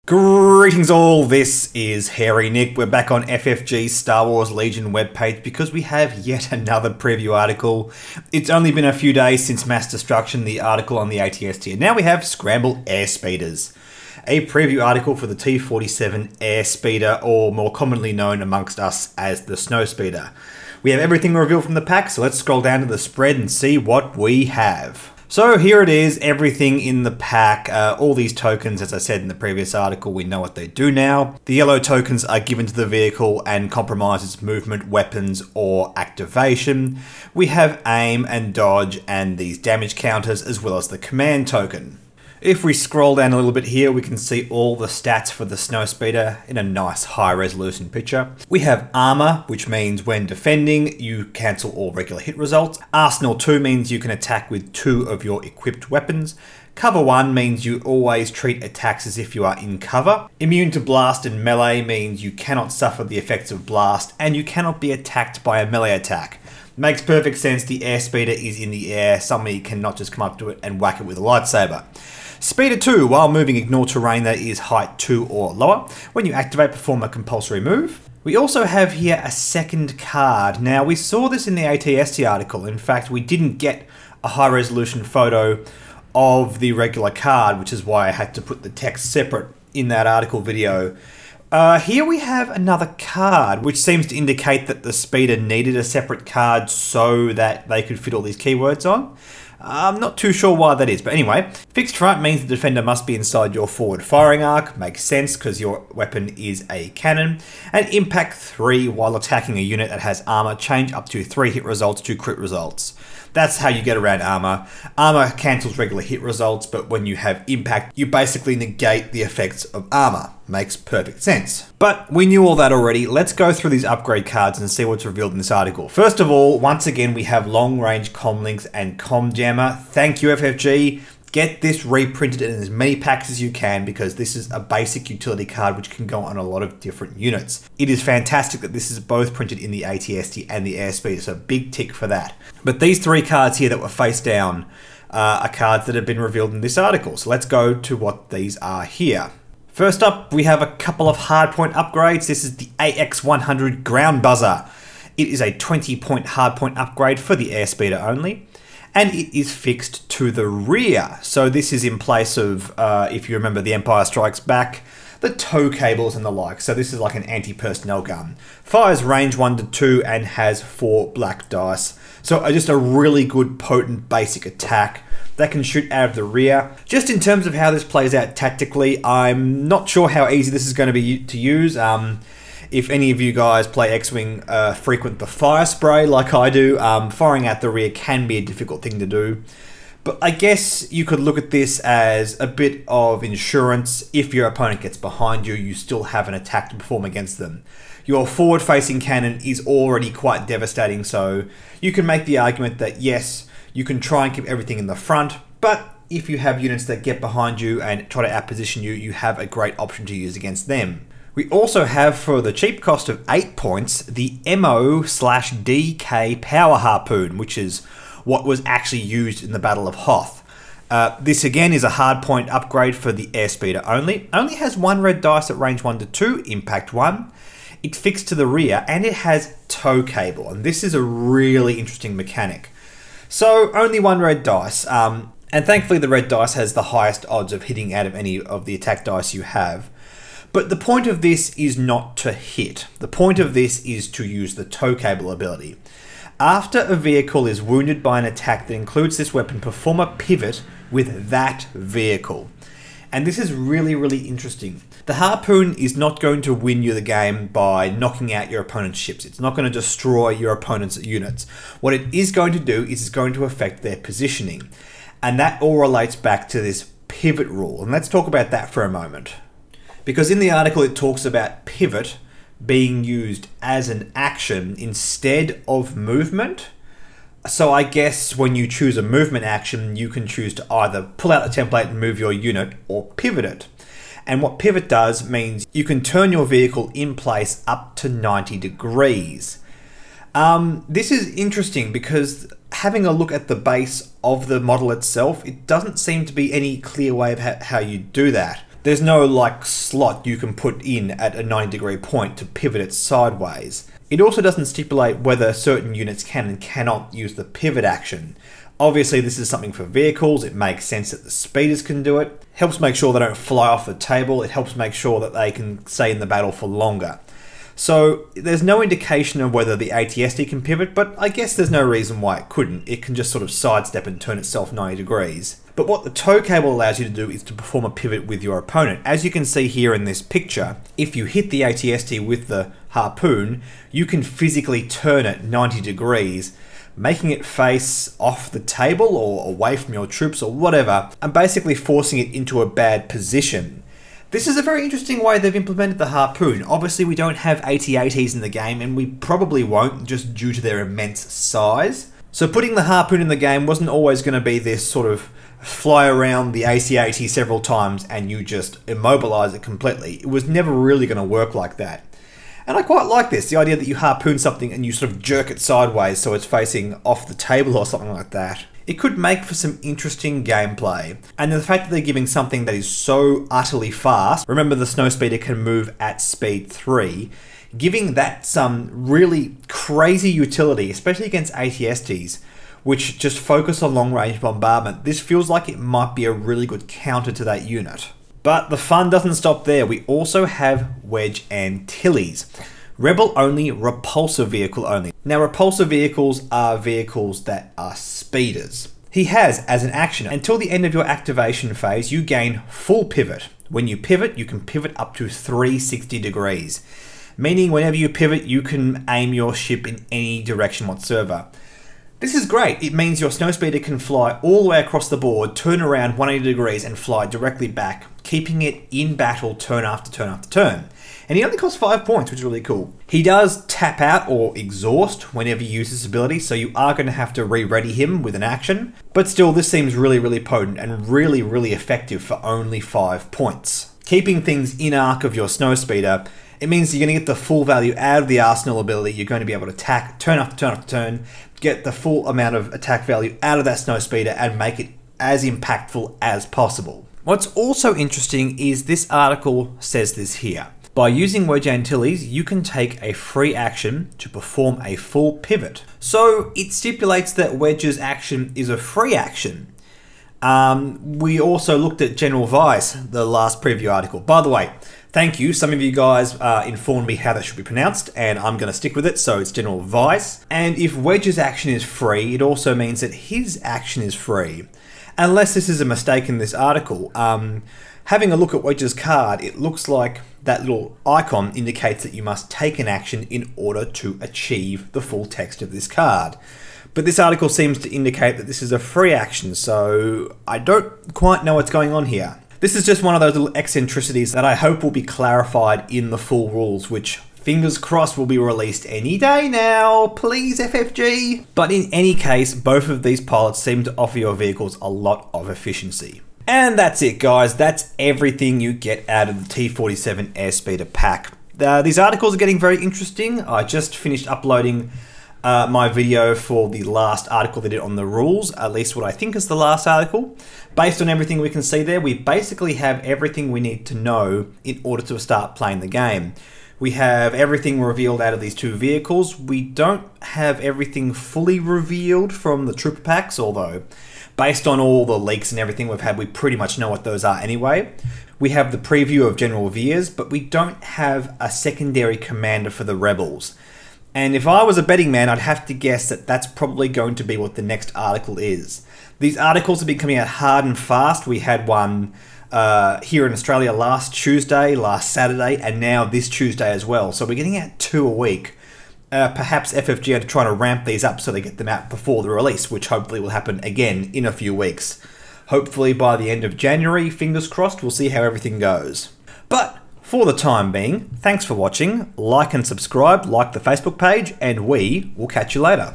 Greetings all, this is Hairy Nick. We're back on FFG's Star Wars Legion webpage because we have yet another preview article. It's only been a few days since Mass Destruction, the article on the ATS tier. Now we have Scramble Airspeeders, a preview article for the T-47 Airspeeder, or more commonly known amongst us as the Snowspeeder. We have everything revealed from the pack, so let's scroll down to the spread and see what we have. So here it is, everything in the pack. All these tokens, as I said in the previous article, we know what they do now. The yellow tokens are given to the vehicle and compromise its movement, weapons, or activation. We have aim and dodge and these damage counters, as well as the command token. If we scroll down a little bit here, we can see all the stats for the Snowspeeder in a nice high resolution picture. We have armor, which means when defending, you cancel all regular hit results. Arsenal 2 means you can attack with 2 of your equipped weapons. Cover 1 means you always treat attacks as if you are in cover. Immune to blast and melee means you cannot suffer the effects of blast and you cannot be attacked by a melee attack. Makes perfect sense, the Airspeeder is in the air, somebody cannot just come up to it and whack it with a lightsaber. Speeder 2, while moving, ignore terrain that is height 2 or lower. When you activate, perform a compulsory move. We also have here a second card. Now, we saw this in the ATST article. In fact, we didn't get a high resolution photo of the regular card, which is why I had to put the text separate in that article video. Here we have another card, which seems to indicate that the Speeder needed a separate card so that they could fit all these keywords on. I'm not too sure why that is, but anyway. Fixed front means the defender must be inside your forward firing arc. Makes sense because your weapon is a cannon. And impact 3, while attacking a unit that has armor, change up to 3 hit results to crit results. That's how you get around armor. Armor cancels regular hit results, but when you have impact, you basically negate the effects of armor. Makes perfect sense. But we knew all that already. Let's go through these upgrade cards and see what's revealed in this article. First of all, once again, we have long range comlinks and com jammer. Thank you, FFG. Get this reprinted in as many packs as you can because this is a basic utility card which can go on a lot of different units. It is fantastic that this is both printed in the ATST and the Airspeeder, so big tick for that. But these 3 cards here that were face down are cards that have been revealed in this article. So let's go to what these are here. First up, we have a couple of hardpoint upgrades. This is the AX100 Ground Buzzer. It is a 20-point hardpoint upgrade for the Airspeeder only. And it is fixed to the rear. So this is in place of, if you remember The Empire Strikes Back, the tow cables and the like. So this is like an anti-personnel gun. Fires range 1 to 2 and has 4 black dice. So just a really good potent basic attack that can shoot out of the rear. Just in terms of how this plays out tactically, I'm not sure how easy this is going to be to use. If any of you guys play X-Wing frequent the fire spray like I do, firing out the rear can be a difficult thing to do. But I guess you could look at this as a bit of insurance. If your opponent gets behind you, you still have an attack to perform against them. Your forward-facing cannon is already quite devastating, so you can make the argument that yes, you can try and keep everything in the front, but if you have units that get behind you and try to outposition you, you have a great option to use against them. We also have, for the cheap cost of 8 points, the MO/DK Power Harpoon, which is what was actually used in the Battle of Hoth. This again is a hardpoint upgrade for the Airspeeder only. Only has 1 red dice at range 1 to 2, impact 1. It's fixed to the rear and it has tow cable, and this is a really interesting mechanic. So only 1 red dice, and thankfully the red dice has the highest odds of hitting out of any of the attack dice you have. But the point of this is not to hit. The point of this is to use the tow cable ability. After a vehicle is wounded by an attack that includes this weapon, perform a pivot with that vehicle. And this is really, really interesting. The Harpoon is not going to win you the game by knocking out your opponent's ships. It's not going to destroy your opponent's units. What it is going to do is it's going to affect their positioning. And that all relates back to this pivot rule. And let's talk about that for a moment. Because in the article it talks about pivot being used as an action instead of movement. So I guess when you choose a movement action, you can choose to either pull out the template and move your unit or pivot it. And what pivot does means you can turn your vehicle in place up to 90 degrees. This is interesting because having a look at the base of the model itself, it doesn't seem to be any clear way of how you do that. There's no like slot you can put in at a 90-degree point to pivot it sideways. It also doesn't stipulate whether certain units can and cannot use the pivot action. Obviously this is something for vehicles, it makes sense that the speeders can do it. Helps make sure they don't fly off the table, it helps make sure that they can stay in the battle for longer. So there's no indication of whether the ATST can pivot, but I guess there's no reason why it couldn't. It can just sort of sidestep and turn itself 90 degrees. But what the tow cable allows you to do is to perform a pivot with your opponent. As you can see here in this picture, if you hit the ATST with the Harpoon, you can physically turn it 90 degrees, making it face off the table or away from your troops or whatever, and basically forcing it into a bad position. This is a very interesting way they've implemented the Harpoon. Obviously we don't have AT-ATs in the game, and we probably won't just due to their immense size. So putting the Harpoon in the game wasn't always going to be this sort of fly around the AT-AT several times and you just immobilize it completely. It was never really going to work like that. And I quite like this, the idea that you harpoon something and you sort of jerk it sideways so it's facing off the table or something like that. It could make for some interesting gameplay. And the fact that they're giving something that is so utterly fast, remember the Snowspeeder can move at speed 3, giving that some really crazy utility, especially against ATSTs, which just focus on long-range bombardment. This feels like it might be a really good counter to that unit. But the fun doesn't stop there. We also have Wedge Antilles. Rebel only, repulsor vehicle only. Now repulsor vehicles are vehicles that are speeders. He has, as an action, until the end of your activation phase, you gain full pivot. When you pivot, you can pivot up to 360 degrees. Meaning whenever you pivot, you can aim your ship in any direction whatsoever. This is great. It means your Snowspeeder can fly all the way across the board, turn around 180 degrees and fly directly back, keeping it in battle turn after turn after turn. And he only costs 5 points, which is really cool. He does tap out or exhaust whenever you use this ability, so you are going to have to re-ready him with an action. But still, this seems really, really potent and really, really effective for only 5 points. Keeping things in arc of your Snowspeeder, it means you're going to get the full value out of the arsenal ability. You're going to be able to attack turn after turn after turn, get the full amount of attack value out of that Snowspeeder and make it as impactful as possible. What's also interesting is this article says this here. By using Wedge Antilles, you can take a free action to perform a full pivot. So it stipulates that Wedge's action is a free action. We also looked at General Vice, the last preview article. By the way, thank you. Some of you guys informed me how that should be pronounced, and I'm going to stick with it, so it's General Vice. And if Wedge's action is free, it also means that his action is free. Unless this is a mistake in this article. Having a look at Wedge's card, it looks like that little icon indicates that you must take an action in order to achieve the full text of this card. But this article seems to indicate that this is a free action, so I don't quite know what's going on here. This is just one of those little eccentricities that I hope will be clarified in the full rules, which fingers crossed will be released any day now, please FFG. But in any case, both of these pilots seem to offer your vehicles a lot of efficiency. And that's it guys, that's everything you get out of the T-47 Airspeeder pack. These articles are getting very interesting. I just finished uploading my video for the last article they did on the rules, at least what I think is the last article. Based on everything we can see there, we basically have everything we need to know in order to start playing the game. We have everything revealed out of these two vehicles. We don't have everything fully revealed from the trooper packs, although based on all the leaks and everything we've had, we pretty much know what those are anyway. We have the preview of General Veers, but we don't have a secondary commander for the Rebels. And if I was a betting man, I'd have to guess that that's probably going to be what the next article is. These articles have been coming out hard and fast. We had one here in Australia last Tuesday, last Saturday, and now this Tuesday as well. So we're getting out 2 a week. Perhaps FFG are trying to ramp these up so they get them out before the release, which hopefully will happen again in a few weeks. Hopefully by the end of January, fingers crossed, we'll see how everything goes. But for the time being, thanks for watching, like and subscribe, like the Facebook page, and we will catch you later.